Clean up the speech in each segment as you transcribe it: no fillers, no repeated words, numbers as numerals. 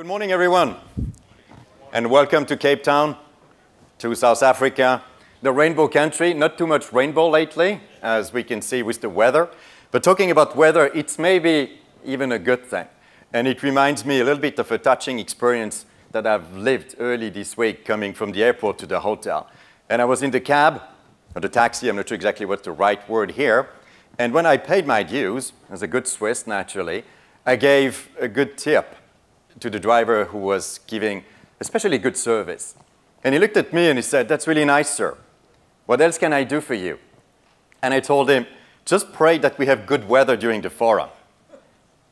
Good morning, everyone, and welcome to Cape Town, to South Africa, the rainbow country. Not too much rainbow lately, as we can see with the weather. But talking about weather, it's maybe even a good thing. And it reminds me a little bit of a touching experience that I've lived early this week coming from the airport to the hotel. And I was in the cab, or the taxi, I'm not sure exactly what's the right word here. And when I paid my dues, as a good Swiss, naturally, I gave a good tip to the driver who was giving especially good service. And he looked at me and he said, "That's really nice, sir. What else can I do for you?" And I told him, "Just pray that we have good weather during the forum."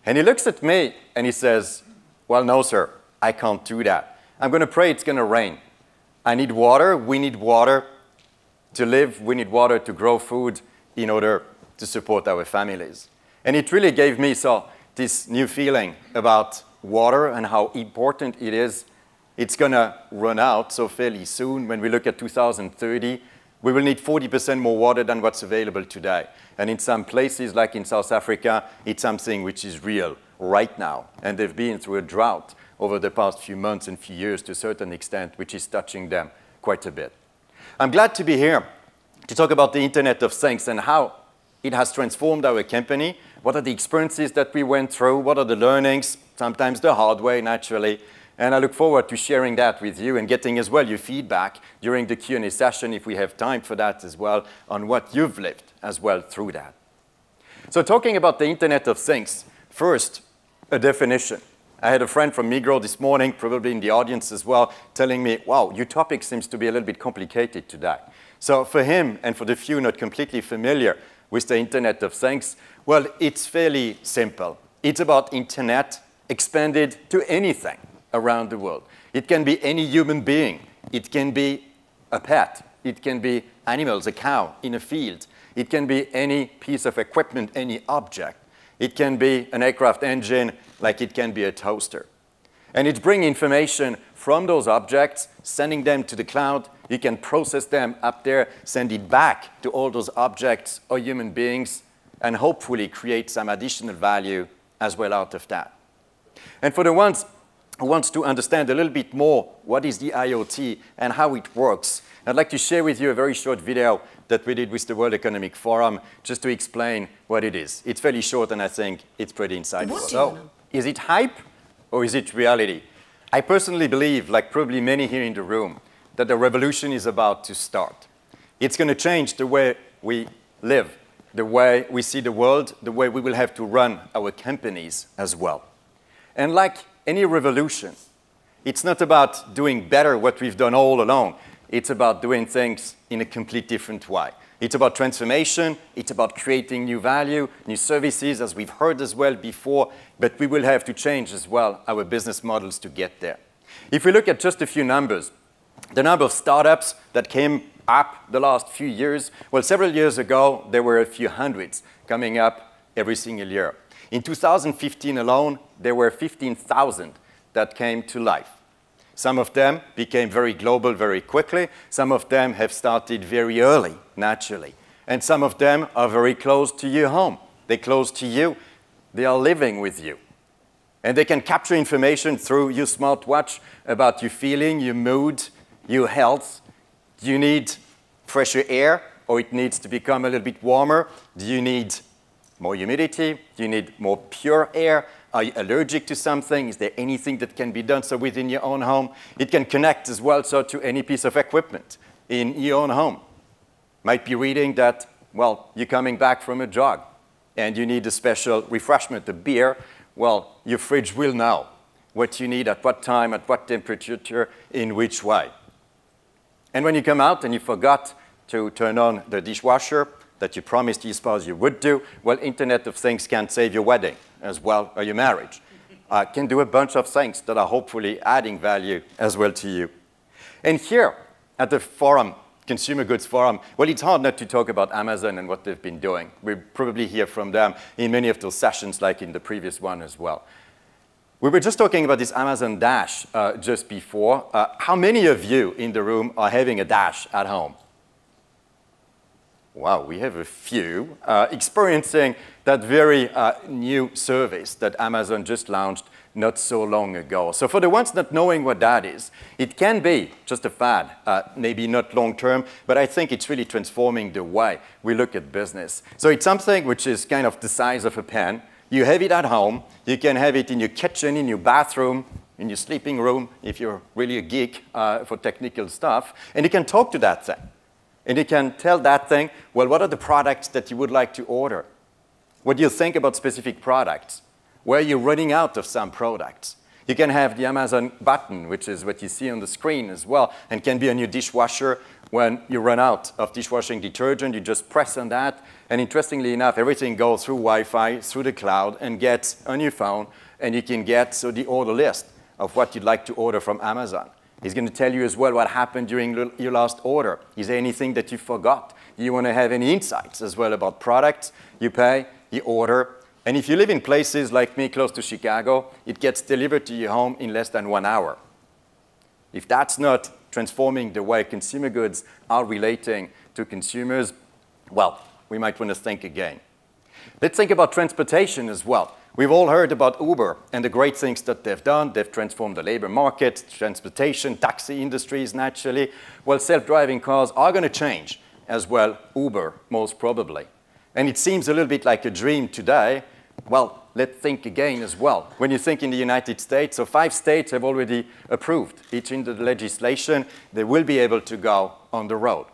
And he looks at me and he says, "Well, no, sir, I can't do that. I'm going to pray it's going to rain. I need water. We need water to live. We need water to grow food in order to support our families." And it really gave me this new feeling about water and how important it is. It's going to run out so fairly soon. When we look at 2030, we will need 40% more water than what's available today. And in some places, like in South Africa, it's something which is real right now. And they've been through a drought over the past few months and few years to a certain extent, which is touching them quite a bit. I'm glad to be here to talk about the Internet of Things and how it has transformed our company. What are the experiences that we went through? What are the learnings? Sometimes the hard way, naturally. And I look forward to sharing that with you and getting as well your feedback during the Q&A session, if we have time for that as well, on what you've lived as well through that. So talking about the Internet of Things, first, a definition. I had a friend from Migros this morning, probably in the audience as well, telling me, "Wow, your topic seems to be a little bit complicated today." So for him, and for the few not completely familiar with the Internet of Things, well, it's fairly simple. It's about Internet expanded to anything around the world. It can be any human being. It can be a pet. It can be animals, a cow in a field. It can be any piece of equipment, any object. It can be an aircraft engine, like it can be a toaster. And it's bringing information from those objects, sending them to the cloud. You can process them up there, send it back to all those objects or human beings, and hopefully create some additional value as well out of that. And for the ones who want to understand a little bit more what is the IoT and how it works, I'd like to share with you a very short video that we did with the World Economic Forum just to explain what it is. It's fairly short, and I think it's pretty insightful. So, is it hype or is it reality? I personally believe, like probably many here in the room, that the revolution is about to start. It's going to change the way we live, the way we see the world, the way we will have to run our companies as well. And like any revolution, it's not about doing better what we've done all along. It's about doing things in a completely different way. It's about transformation. It's about creating new value, new services, as we've heard as well before. But we will have to change as well our business models to get there. If we look at just a few numbers, the number of startups that came up the last few years, well, several years ago, there were a few hundreds coming up every single year. In 2015 alone, there were 15,000 that came to life. Some of them became very global very quickly. Some of them have started very early, naturally. And some of them are very close to your home. They're close to you. They are living with you. And they can capture information through your smartwatch about your feeling, your mood, your health. Do you need fresher air, or it needs to become a little bit warmer? Do you need more humidity? Do you need more pure air? Are you allergic to something? Is there anything that can be done so within your own home? It can connect as well so to any piece of equipment in your own home. Might be reading that, well, you're coming back from a jog and you need a special refreshment, a beer. Well, your fridge will know what you need at what time, at what temperature, in which way. And when you come out and you forgot to turn on the dishwasher that you promised your spouse you would do, well, Internet of Things can save your wedding as well, or your marriage. Can do a bunch of things that are hopefully adding value as well to you. And here at the forum, Consumer Goods Forum, well, it's hard not to talk about Amazon and what they've been doing. We'll probably hear from them in many of those sessions, like in the previous one as well. We were just talking about this Amazon Dash just before. How many of you in the room are having a Dash at home? Wow, we have a few experiencing that very new service that Amazon just launched not so long ago. So for the ones not knowing what that is, it can be just a fad, maybe not long term, but I think it's really transforming the way we look at business. So it's something which is kind of the size of a pen. You have it at home. You can have it in your kitchen, in your bathroom, in your sleeping room, if you're really a geek for technical stuff. And you can talk to that thing. And you can tell that thing, well, what are the products that you would like to order? What do you think about specific products? Where you're running out of some products. You can have the Amazon button, which is what you see on the screen as well, and can be on your dishwasher. When you run out of dishwashing detergent, you just press on that, and interestingly enough, everything goes through Wi-Fi, through the cloud, and gets on your phone, and you can get the order list of what you'd like to order from Amazon. He's going to tell you as well what happened during your last order. Is there anything that you forgot? Do you want to have any insights as well about products? You pay, you order. And if you live in places like me close to Chicago, it gets delivered to your home in less than 1 hour. If that's not transforming the way consumer goods are relating to consumers, well, we might want to think again. Let's think about transportation as well. We've all heard about Uber and the great things that they've done. They've transformed the labor market, transportation, taxi industries naturally. Well, self-driving cars are going to change as well, Uber most probably. And it seems a little bit like a dream today. Well, let's think again as well. When you think in the United States, so 5 states have already approved each in the legislation. They will be able to go on the road.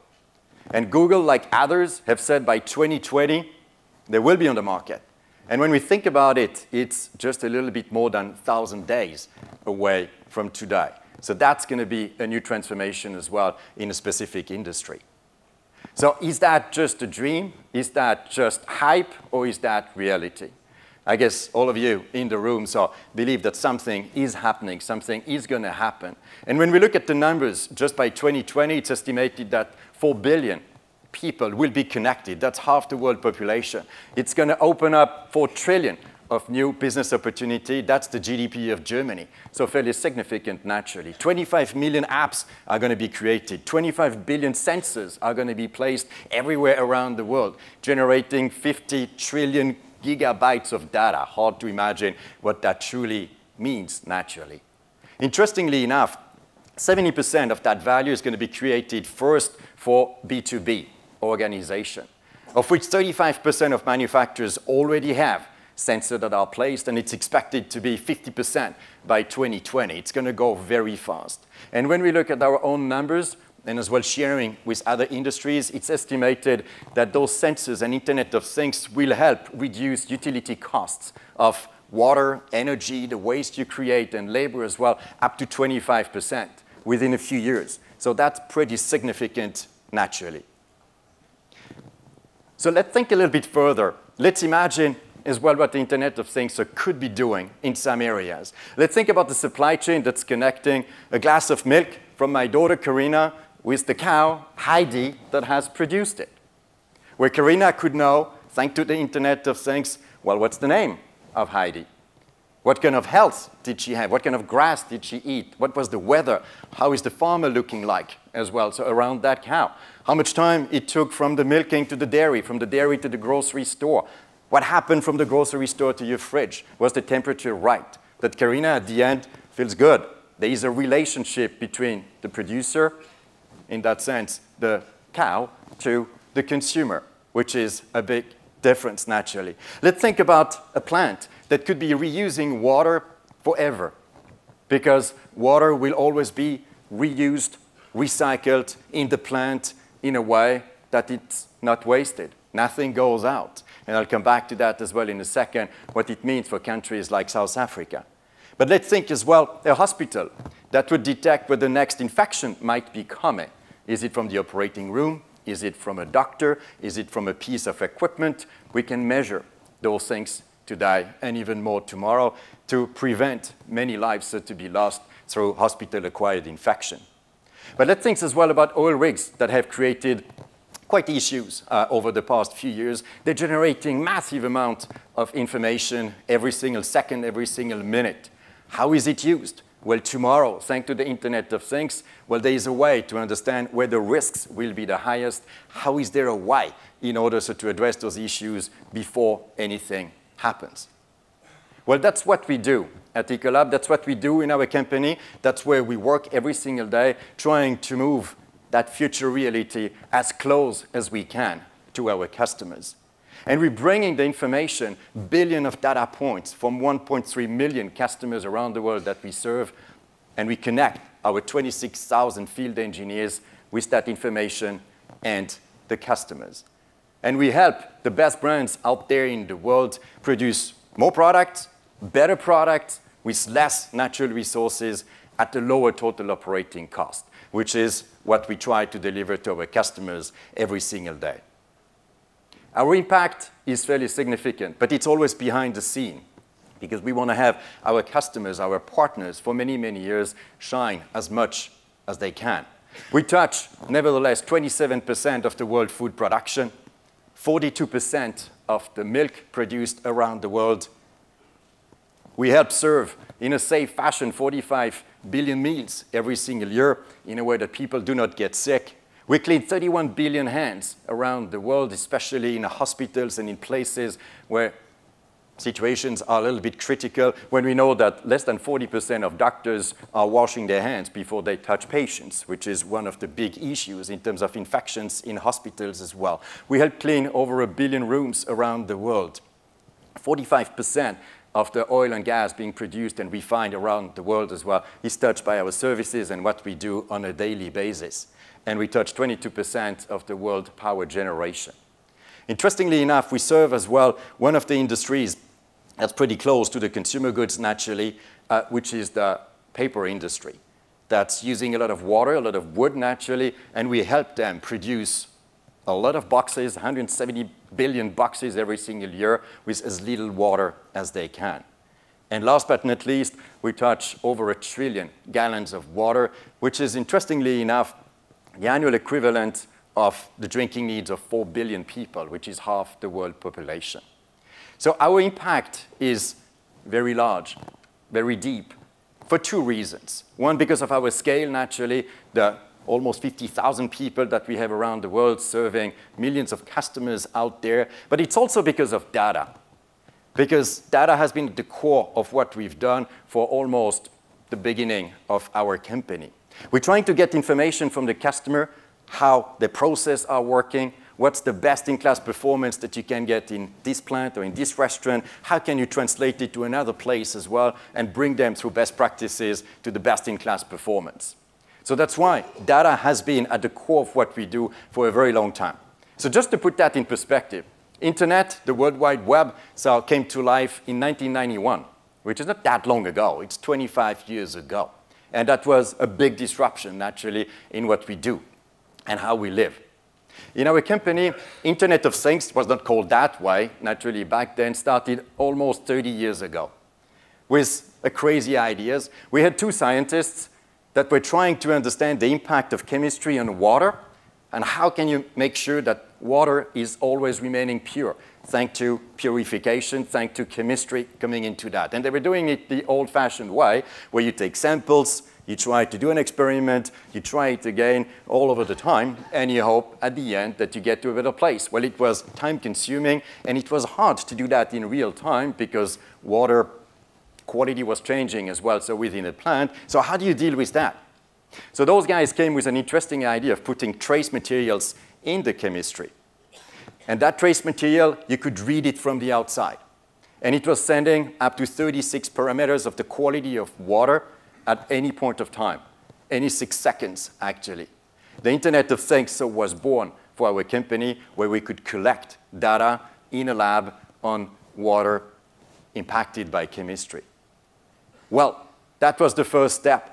And Google, like others, have said by 2020, they will be on the market. And when we think about it, it's just a little bit more than 1,000 days away from today. So that's going to be a new transformation as well in a specific industry. So is that just a dream? Is that just hype? Or is that reality? I guess all of you in the room believe that something is happening, something is going to happen. And when we look at the numbers, just by 2020, it's estimated that 4 billion people will be connected. That's half the world population. It's going to open up 4 trillion of new business opportunity. That's the GDP of Germany. So fairly significant naturally. 25 million apps are going to be created. 25 billion sensors are going to be placed everywhere around the world, generating 50 trillion gigabytes of data. Hard to imagine what that truly means naturally. Interestingly enough, 70% of that value is going to be created first for B2B organization, of which 35% of manufacturers already have sensors that are placed, and it's expected to be 50% by 2020. It's going to go very fast. And when we look at our own numbers, and as well sharing with other industries, it's estimated that those sensors and Internet of Things will help reduce utility costs of water, energy, the waste you create, and labor as well, up to 25% within a few years. So that's pretty significant naturally. So let's think a little bit further. Let's imagine as well what the Internet of Things could be doing in some areas. Let's think about the supply chain that's connecting a glass of milk from my daughter Karina with the cow, Heidi, that has produced it. Where Karina could know, thanks to the Internet of Things, well, what's the name of Heidi? What kind of health did she have? What kind of grass did she eat? What was the weather? How is the farmer looking like as well, so around that cow? How much time it took from the milking to the dairy, from the dairy to the grocery store? What happened from the grocery store to your fridge? Was the temperature right? That Karina, at the end, feels good. There is a relationship between the producer, in that sense, the cow, to the consumer, which is a big difference naturally. Let's think about a plant that could be reusing water forever, because water will always be reused, recycled in the plant in a way that it's not wasted. Nothing goes out. And I'll come back to that as well in a second, what it means for countries like South Africa. But let's think as well, a hospital that would detect where the next infection might be coming. Is it from the operating room? Is it from a doctor? Is it from a piece of equipment? We can measure those things today and even more tomorrow to prevent many lives to be lost through hospital-acquired infection. But let's think as well about oil rigs that have created quite issues over the past few years. They're generating massive amounts of information every single second, every single minute. How is it used? Well, tomorrow, thanks to the Internet of Things, well, there is a way to understand where the risks will be the highest. How is there a way in order to address those issues before anything happens? Well, that's what we do at Ecolab. That's what we do in our company. That's where we work every single day, trying to move that future reality as close as we can to our customers. And we're bringing the information, billion of data points from 1.3 million customers around the world that we serve, and we connect our 26,000 field engineers with that information and the customers. And we help the best brands out there in the world produce more products, better products, with less natural resources at a lower total operating cost, which is what we try to deliver to our customers every single day. Our impact is fairly significant, but it's always behind the scene because we want to have our customers, our partners for many, many years shine as much as they can. We touch, nevertheless, 27% of the world food production, 42% of the milk produced around the world. We help serve in a safe fashion 45 billion meals every single year in a way that people do not get sick. We clean 31 billion hands around the world, especially in hospitals and in places where situations are a little bit critical, when we know that less than 40% of doctors are washing their hands before they touch patients, which is one of the big issues in terms of infections in hospitals as well. We help clean over 1 billion rooms around the world. 45% of the oil and gas being produced and refined around the world as well is touched by our services and what we do on a daily basis. And we touch 22% of the world power generation. Interestingly enough, we serve as well one of the industries that's pretty close to the consumer goods naturally, which is the paper industry. That's using a lot of water, a lot of wood naturally, and we help them produce a lot of boxes, 170 billion boxes every single year with as little water as they can. And last but not least, we touch over 1 trillion gallons of water, which is, interestingly enough, the annual equivalent of the drinking needs of 4 billion people, which is half the world population. So our impact is very large, very deep, for 2 reasons. One, because of our scale, naturally, the almost 50,000 people that we have around the world serving millions of customers out there, but it's also because of data. Because data has been at the core of what we've done for almost the beginning of our company. We're trying to get information from the customer, how the process are working, what's the best-in-class performance that you can get in this plant or in this restaurant, how can you translate it to another place as well, and bring them through best practices to the best-in-class performance. So that's why data has been at the core of what we do for a very long time. So just to put that in perspective, Internet, the World Wide Web, came to life in 1991, which is not that long ago. It's 25 years ago. And that was a big disruption, naturally, in what we do and how we live. In our company, Internet of Things was not called that way, naturally, back then, started almost 30 years ago with crazy ideas. We had 2 scientists that were trying to understand the impact of chemistry on water and how can you make sure that water is always remaining pure, thanks to purification, thanks to chemistry coming into that. And they were doing it the old-fashioned way, where you take samples, you try to do an experiment, you try it again all over the time, and you hope at the end that you get to a better place. Well, it was time-consuming, and it was hard to do that in real time because water quality was changing as well, so within a plant. So how do you deal with that? So those guys came with an interesting idea of putting trace materials in the chemistry. And that trace material, you could read it from the outside. And it was sending up to 36 parameters of the quality of water at any point of time, any 6 seconds, actually. The Internet of Things was born for our company, where we could collect data in a lab on water impacted by chemistry. Well, that was the first step.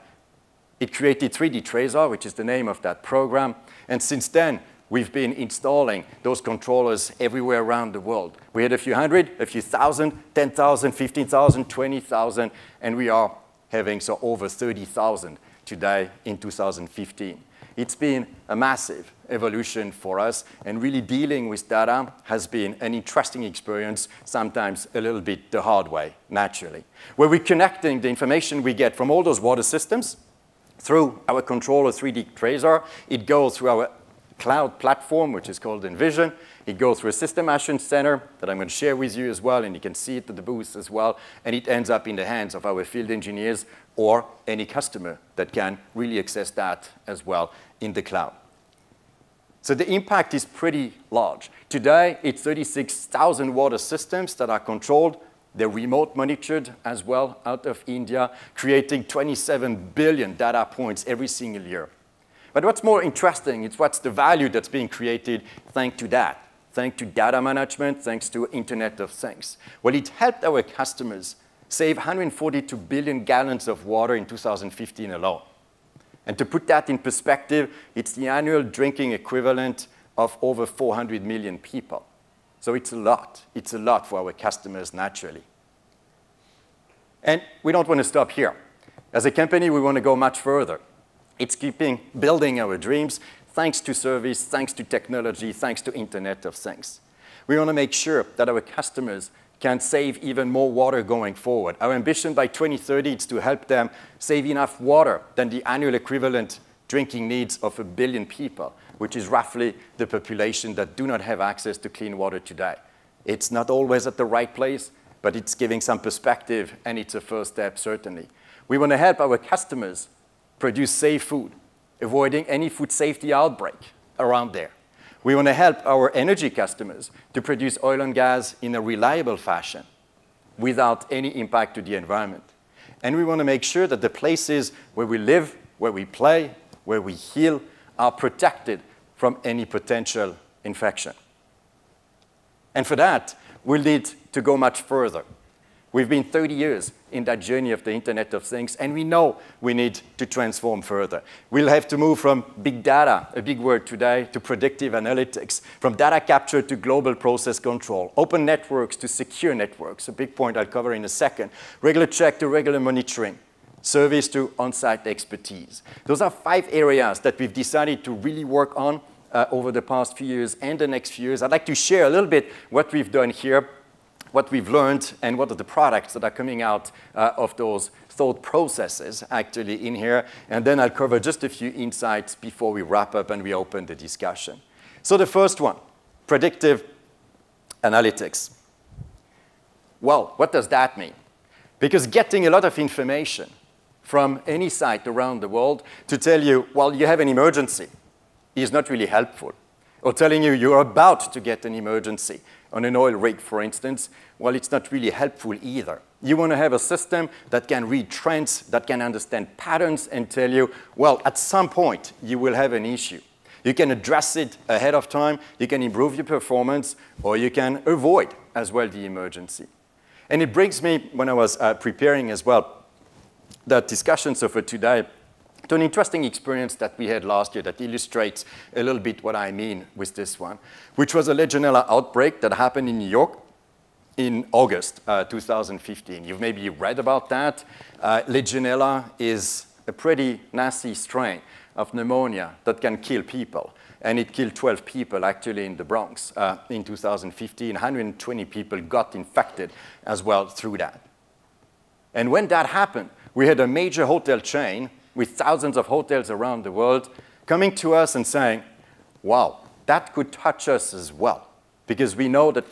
It created 3D Tracer, which is the name of that program. And since then, we've been installing those controllers everywhere around the world. We had a few hundred, a few thousand, 10,000, 15,000, 20,000, and we are having over 30,000 today in 2015. It's been a massive evolution for us, and really dealing with data has been an interesting experience, sometimes a little bit the hard way, naturally. Where we're connecting the information we get from all those water systems through our controller 3D Tracer. It goes through our cloud platform, which is called Envision. It goes through a system assurance center that I'm going to share with you as well, and you can see it at the booth as well, and it ends up in the hands of our field engineers or any customer that can really access that as well in the cloud. So the impact is pretty large. Today, it's 36,000 water systems that are controlled. They're remote monitored as well out of India, creating 27 billion data points every single year. But what's more interesting is what's the value that's being created thanks to that, thanks to data management, thanks to Internet of Things. Well, it helped our customers save 142 billion gallons of water in 2015 alone. And to put that in perspective, it's the annual drinking equivalent of over 400 million people. So it's a lot. It's a lot for our customers, naturally. And we don't want to stop here. As a company, we want to go much further. It's building our dreams, thanks to service, thanks to technology, thanks to Internet of Things. We want to make sure that our customers can save even more water going forward. Our ambition by 2030 is to help them save enough water than the annual equivalent drinking needs of 1 billion people, which is roughly the population that do not have access to clean water today. It's not always at the right place, but it's giving some perspective, and it's a first step, certainly. We want to help our customers produce safe food, avoiding any food safety outbreak around there. We want to help our energy customers to produce oil and gas in a reliable fashion without any impact to the environment. And we want to make sure that the places where we live, where we play, where we heal, are protected from any potential infection. And for that, we'll need to go much further. We've been 30 years in that journey of the Internet of Things, and we know we need to transform further. We'll have to move from big data, a big word today, to predictive analytics, from data capture to global process control, open networks to secure networks, a big point I'll cover in a second, regular check to regular monitoring, service to on-site expertise. Those are 5 areas that we've decided to really work on over the past few years and the next few years. I'd like to share a little bit what we've done here, what we've learned, and what are the products that are coming out of those thought processes actually in here. And then I'll cover just a few insights before we wrap up and we open the discussion. So the first one, predictive analytics. Well, what does that mean? Because getting a lot of information from any site around the world to tell you, well, you have an emergency is not really helpful. Or telling you you're about to get an emergency on an oil rig, for instance, well, it's not really helpful either. You want to have a system that can read trends, that can understand patterns, and tell you, well, at some point, you will have an issue. You can address it ahead of time, you can improve your performance, or you can avoid as well the emergency. And it brings me, when I was preparing as well, the discussions of today, to an interesting experience that we had last year that illustrates a little bit what I mean with this one, which was a Legionella outbreak that happened in New York in August 2015. You've maybe read about that. Legionella is a pretty nasty strain of pneumonia that can kill people. And it killed 12 people actually in the Bronx in 2015. 120 people got infected as well through that. And when that happened, we had a major hotel chain with thousands of hotels around the world coming to us and saying, wow, that could touch us as well. Because we know that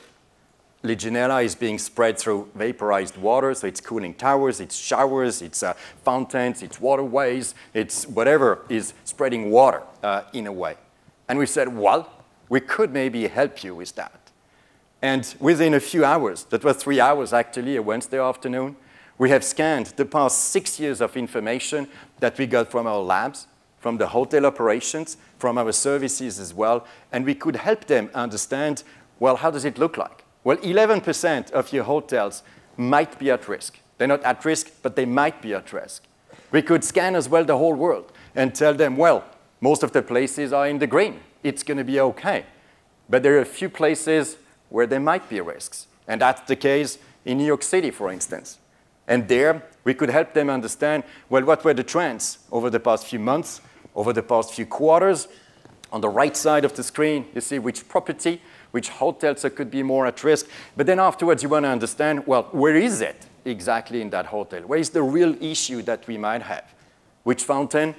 Legionella is being spread through vaporized water, so it's cooling towers, it's showers, it's fountains, it's waterways, it's whatever is spreading water in a way. And we said, well, we could maybe help you with that. And within a few hours, that was 3 hours actually, a Wednesday afternoon, we have scanned the past 6 years of information that we got from our labs, from the hotel operations, from our services as well, and we could help them understand, well, how does it look like? Well, 11% of your hotels might be at risk. They're not at risk, but they might be at risk. We could scan as well the whole world and tell them, well, most of the places are in the green. It's going to be okay. But there are a few places where there might be risks. And that's the case in New York City, for instance. And there, we could help them understand, well, what were the trends over the past few months, over the past few quarters. On the right side of the screen, you see which property, which hotels could be more at risk. But then afterwards, you want to understand, well, where is it exactly in that hotel? Where is the real issue that we might have? Which fountain?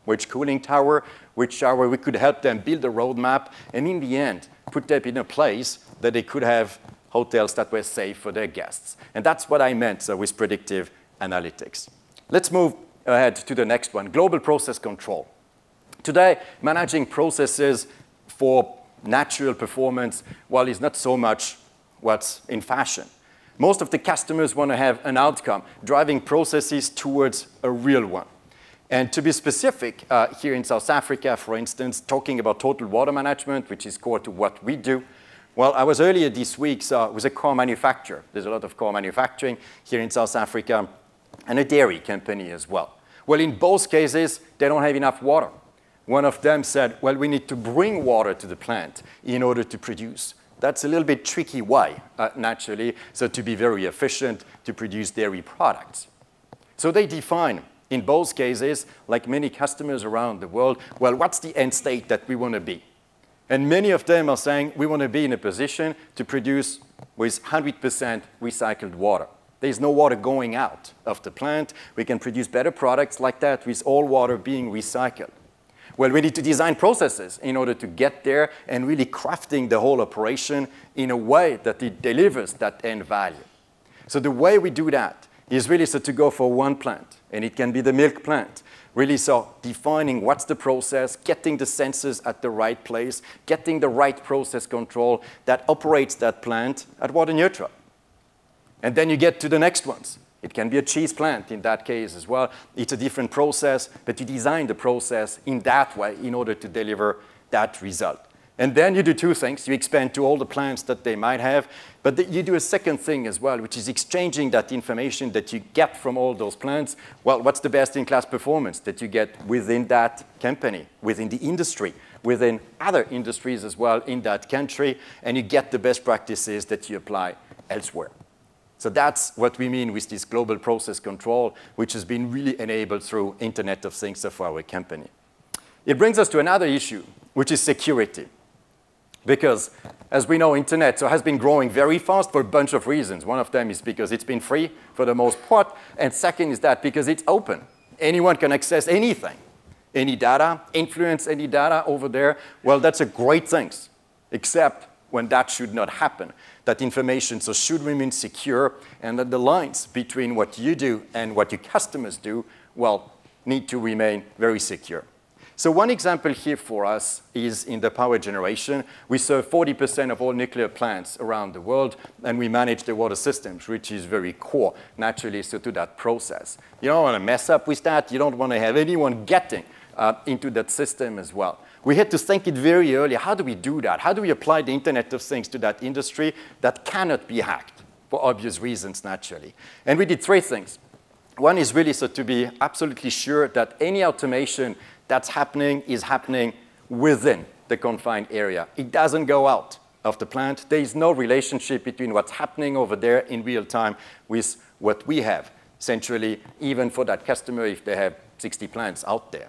Which cooling tower? which are where we could help them build a roadmap, and in the end, put them in a place that they could have hotels that were safe for their guests. And that's what I meant with predictive analytics. Let's move ahead to the next one, global process control. Today, managing processes for natural performance, well, is not so much what's in fashion. Most of the customers want to have an outcome, driving processes towards a real one. And to be specific, here in South Africa, for instance, talking about total water management, which is core to what we do, well, I was earlier this week with a car manufacturer. There's a lot of car manufacturing here in South Africa, and a dairy company as well. Well, in both cases, they don't have enough water. One of them said, well, we need to bring water to the plant in order to produce. That's a little bit tricky. Why? Naturally, so to be very efficient to produce dairy products. So they define, in both cases, like many customers around the world, well, what's the end state that we want to be? And many of them are saying, we want to be in a position to produce with 100% recycled water. There's no water going out of the plant. We can produce better products like that with all water being recycled. Well, we need to design processes in order to get there and really crafting the whole operation in a way that it delivers that end value. So the way we do that is really so to go for one plant, and it can be the milk plant. Really so defining what's the process, getting the sensors at the right place, getting the right process control that operates that plant at water neutral. And then you get to the next ones. It can be a cheese plant in that case as well. It's a different process, but you design the process in that way in order to deliver that result. And then you do two things. You expand to all the plants that they might have, but you do a second thing as well, which is exchanging that information that you get from all those plants. Well, what's the best-in-class performance that you get within that company, within the industry, within other industries as well in that country, and you get the best practices that you apply elsewhere. So that's what we mean with this global process control, which has been really enabled through Internet of Things of our company. It brings us to another issue, which is security. Because, as we know, Internet has been growing very fast for a bunch of reasons. One of them is because it's been free for the most part, and second is that because it's open. Anyone can access anything, any data, influence any data over there. Well, that's a great thing, except when that should not happen. That information should remain secure, and that the lines between what you do and what your customers do, well, need to remain very secure. So one example here for us is in the power generation. We serve 40% of all nuclear plants around the world, and we manage the water systems, which is very core, naturally, so to that process. You don't want to mess up with that. You don't want to have anyone getting into that system as well. We had to think it very early. How do we do that? How do we apply the Internet of Things to that industry that cannot be hacked for obvious reasons, naturally? And we did three things. One is really so to be absolutely sure that any automation that's happening is happening within the confined area. It doesn't go out of the plant. There is no relationship between what's happening over there in real time with what we have, centrally, even for that customer if they have 60 plants out there.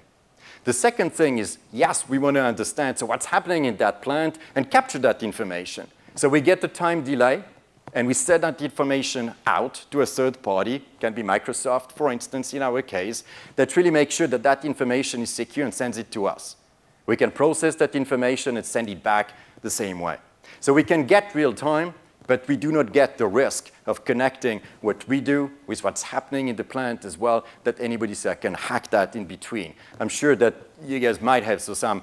The second thing is, yes, we want to understand what's happening in that plant and capture that information. So we get the time delay, and we send that information out to a third party, it can be Microsoft, for instance, in our case, that really makes sure that that information is secure and sends it to us. We can process that information and send it back the same way. So we can get real time, but we do not get the risk of connecting what we do with what's happening in the plant as well, that anybody can hack that in between. I'm sure that you guys might have some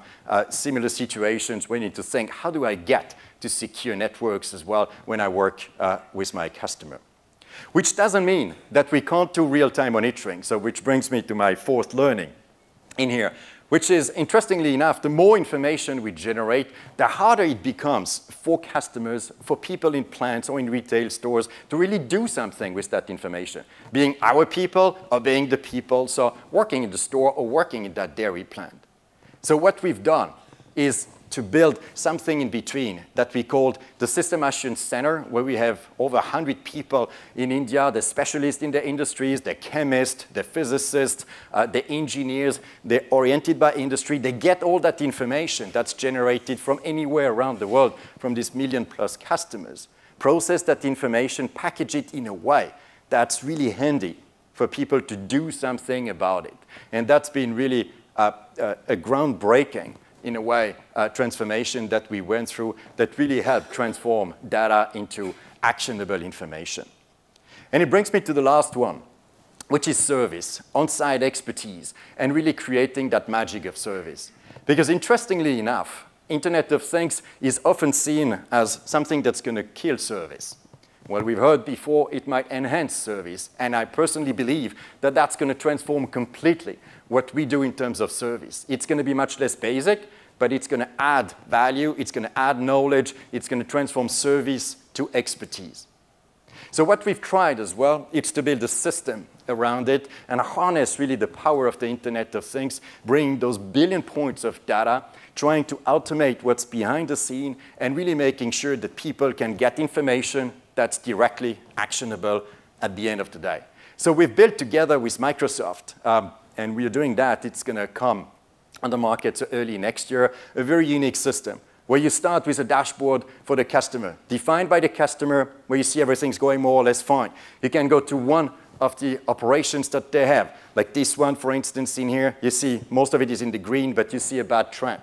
similar situations where you need to think, how do I get to secure networks as well when I work with my customer? Which doesn't mean that we can't do real-time monitoring, so which brings me to my fourth learning in here, which is, interestingly enough, the more information we generate, the harder it becomes for customers, for people in plants or in retail stores to really do something with that information, being our people or being the people working in the store or working in that dairy plant. So what we've done is to build something in between that we called the System Assurance Center, where we have over 100 people in India, the specialists in the industries, the chemists, the physicists, the engineers. They're oriented by industry. They get all that information that's generated from anywhere around the world from these million-plus customers, process that information, package it in a way that's really handy for people to do something about it. And that's been really a groundbreaking, in a way, transformation that we went through that really helped transform data into actionable information. And it brings me to the last one, which is service, on-site expertise, and really creating that magic of service. Because interestingly enough, Internet of Things is often seen as something that's going to kill service. Well, we've heard before it might enhance service, and I personally believe that that's going to transform completely what we do in terms of service. It's going to be much less basic, but it's going to add value, it's going to add knowledge, it's going to transform service to expertise. So what we've tried as well is to build a system around it and harness really the power of the Internet of Things, bring those billion points of data, trying to automate what's behind the scene, and really making sure that people can get information that's directly actionable at the end of the day. So we've built together with Microsoft, and we are doing that. It's going to come on the market early next year, a very unique system where you start with a dashboard for the customer, defined by the customer, where you see everything's going more or less fine. You can go to one of the operations that they have, like this one, for instance, in here. You see most of it is in the green, but you see a bad trend.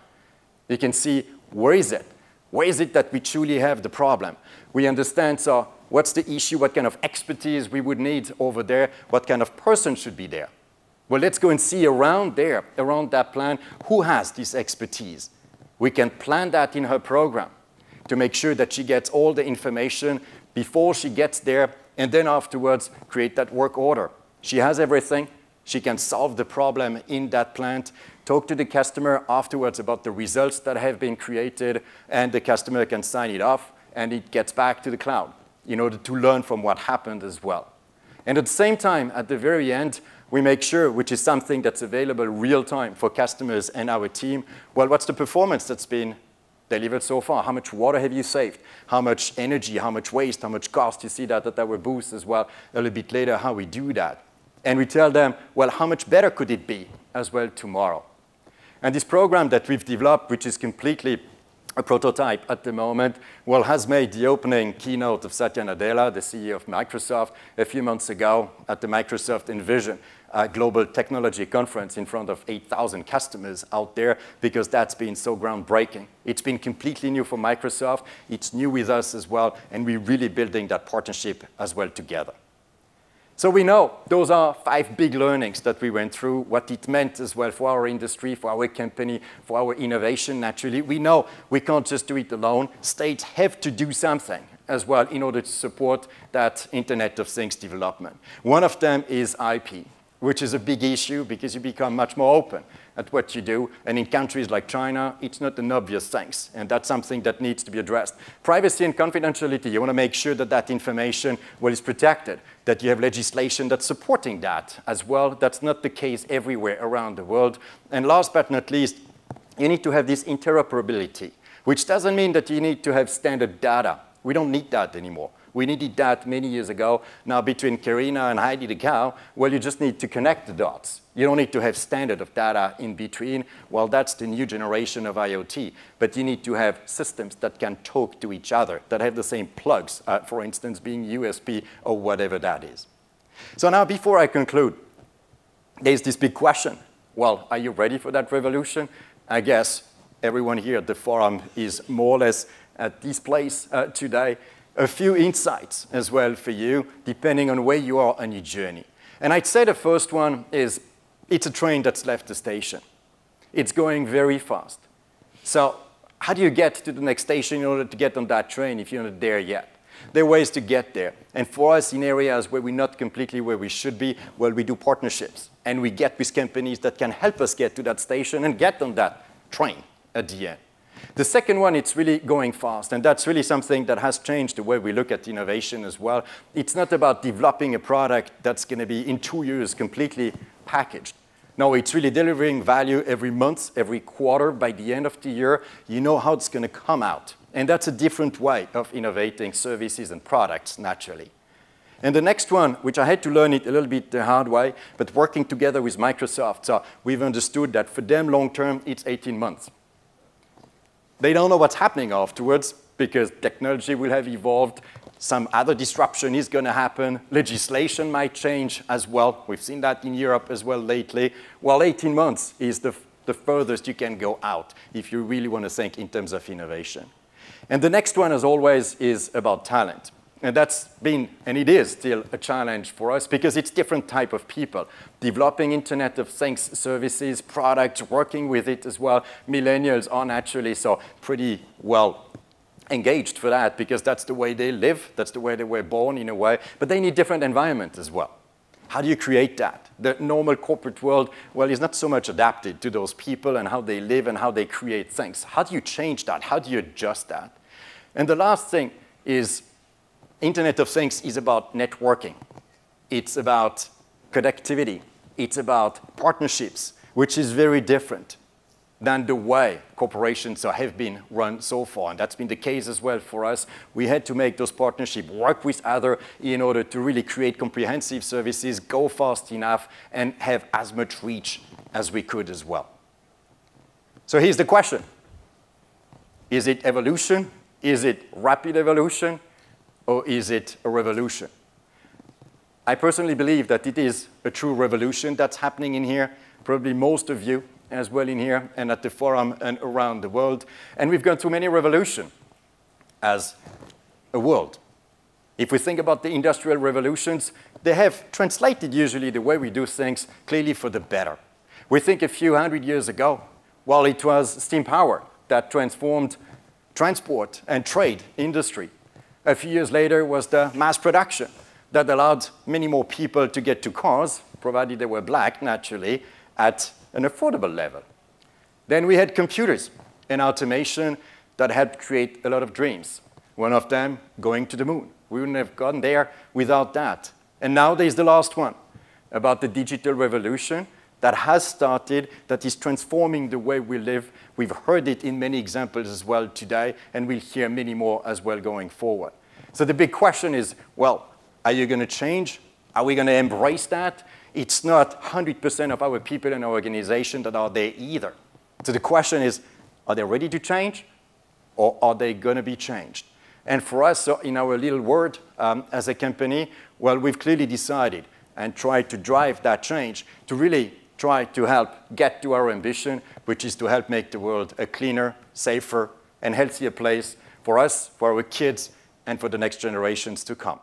You can see, where is it? Where is it that we truly have the problem? We understand, so what's the issue? What kind of expertise we would need over there? What kind of person should be there? Well, let's go and see around there, around that plan, who has this expertise. We can plan that in her program to make sure that she gets all the information before she gets there, and then afterwards create that work order. She has everything. She can solve the problem in that plant, talk to the customer afterwards about the results that have been created, and the customer can sign it off, and it gets back to the cloud in order to learn from what happened as well. And at the same time, at the very end, we make sure, which is something that's available real time for customers and our team, well, what's the performance that's been delivered so far? How much water have you saved? How much energy, how much waste, how much cost? You see that at our booth as well a little bit later, how we do that. And we tell them, well, how much better could it be as well tomorrow? And this program that we've developed, which is completely a prototype at the moment, well, has made the opening keynote of Satya Nadella, the CEO of Microsoft, a few months ago at the Microsoft Envision Global Technology Conference in front of 8,000 customers out there, because that's been so groundbreaking. It's been completely new for Microsoft. It's new with us as well, and we're really building that partnership as well together. So we know those are 5 big learnings that we went through, what it meant as well for our industry, for our company, for our innovation, naturally. We know we can't just do it alone. States have to do something as well in order to support that Internet of Things development. One of them is IP, which is a big issue because you become much more open at what you do. And in countries like China, it's not an obvious thing. And that's something that needs to be addressed. Privacy and confidentiality, you want to make sure that that information is protected, that you have legislation that's supporting that as well. That's not the case everywhere around the world. And last but not least, you need to have this interoperability, which doesn't mean that you need to have standard data. We don't need that anymore. We needed that many years ago. Now, between Karina and Heidi the cow, well, you just need to connect the dots. You don't need to have standard of data in between. Well, that's the new generation of IoT. But you need to have systems that can talk to each other, that have the same plugs, for instance, being USB or whatever that is. So now, before I conclude, there's this big question. Well, are you ready for that revolution? I guess everyone here at the forum is more or less at this place today. A few insights as well for you, depending on where you are on your journey. And I'd say the first one is, it's a train that's left the station. It's going very fast. So how do you get to the next station in order to get on that train if you're not there yet? There are ways to get there. And for us, in areas where we're not completely where we should be, well, we do partnerships. And we get with companies that can help us get to that station and get on that train at the end. The second one, it's really going fast, and that's really something that has changed the way we look at innovation as well. It's not about developing a product that's going to be in 2 years completely packaged. No, it's really delivering value every month, every quarter. By the end of the year, you know how it's going to come out. And that's a different way of innovating services and products, naturally. And the next one, which I had to learn it a little bit the hard way, but working together with Microsoft, so we've understood that for them, long term, it's 18 months. They don't know what's happening afterwards because technology will have evolved. Some other disruption is going to happen. Legislation might change as well. We've seen that in Europe as well lately. Well, 18 months is the the furthest you can go out if you really want to think in terms of innovation. And the next one, as always, is about talent. And that's been, and it is still, a challenge for us because it's different type of people. Developing Internet of Things services, products, working with it as well. Millennials are naturally so pretty well engaged for that because that's the way they live, that's the way they were born in a way, but they need different environment as well. How do you create that? The normal corporate world, well, is not so much adapted to those people and how they live and how they create things. How do you change that? How do you adjust that? And the last thing is Internet of Things is about networking. It's about connectivity. It's about partnerships, which is very different than the way corporations have been run so far. And that's been the case as well for us. We had to make those partnerships, work with others in order to really create comprehensive services, go fast enough, and have as much reach as we could as well. So here's the question. Is it evolution? Is it rapid evolution? Or is it a revolution? I personally believe that it is a true revolution that's happening in here. Probably most of you as well in here and at the forum and around the world. And we've gone through many revolutions as a world. If we think about the industrial revolutions, they have translated usually the way we do things clearly for the better. We think a few hundred years ago, well, it was steam power that transformed transport and trade industry. A few years later was the mass production that allowed many more people to get to cars, provided they were black, naturally, at an affordable level. Then we had computers and automation that helped create a lot of dreams. One of them, going to the moon. We wouldn't have gone there without that. And now there's the last one, about the digital revolution that has started, that is transforming the way we live. We've heard it in many examples as well today, and we'll hear many more as well going forward. So the big question is, well, are you going to change? Are we going to embrace that? It's not 100% of our people in our organization that are there either. So the question is, are they ready to change, or are they going to be changed? And for us, so in our little world as a company, well, we've clearly decided and tried to drive that change to really try to help get to our ambition, which is to help make the world a cleaner, safer, and healthier place for us, for our kids, and for the next generations to come.